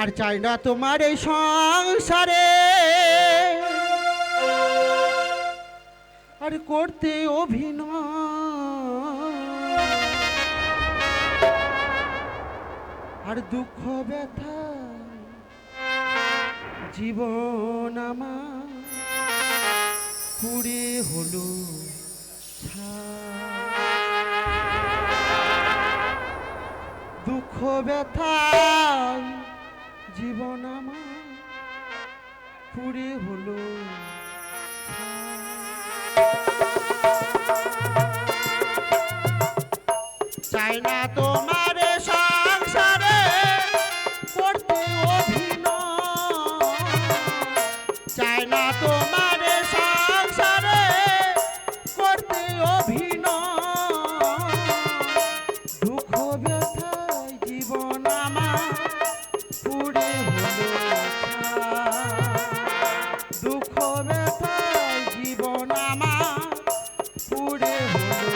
আর চাই না তোমার এই সংসারে আর করতে অভিনয়, আর দুঃখ ব্যথা জীবন আমার পুড়ে হলো ছাই। দুঃখ ব্যথা জীবন আমার পুড়ে হলো চাই না তোমার সংসারে করতে অভিনয়, চাই না তোমার সংসারে করতে অভিনয়, দুঃখ ব্যথায় জীবন আমার পুড়ে হলো ছাই। দুঃখ ব্যথায় জীবন আমার পুড়ে হলো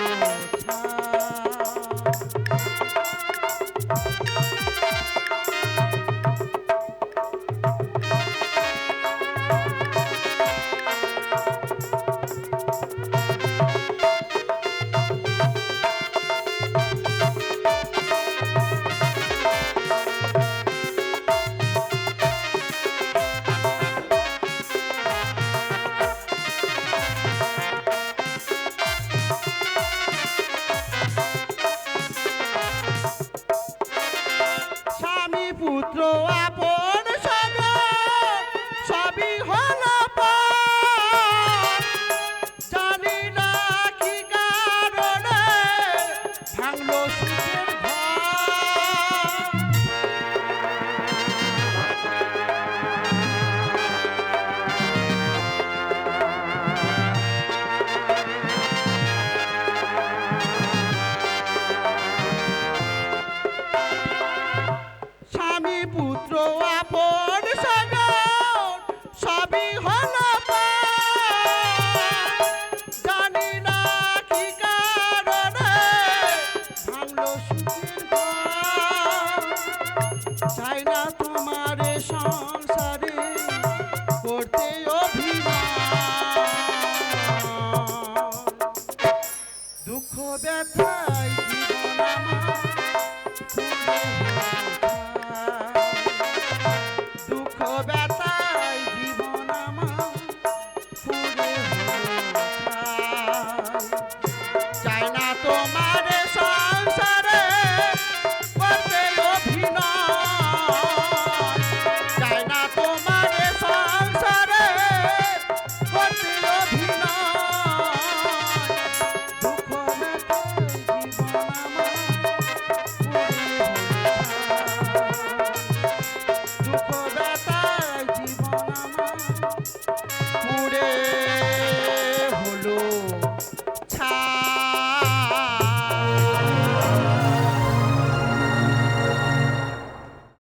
স্বামী পুত্র আপন সবই হলো পর, জানি না কি কারণে ভাঙলো সুখের ঘর। স্বামী পুত্র আপন সবই হলো পর, জানি না কি কারণে ভাঙলো সুখের ঘর। চাই না তোমার সংসার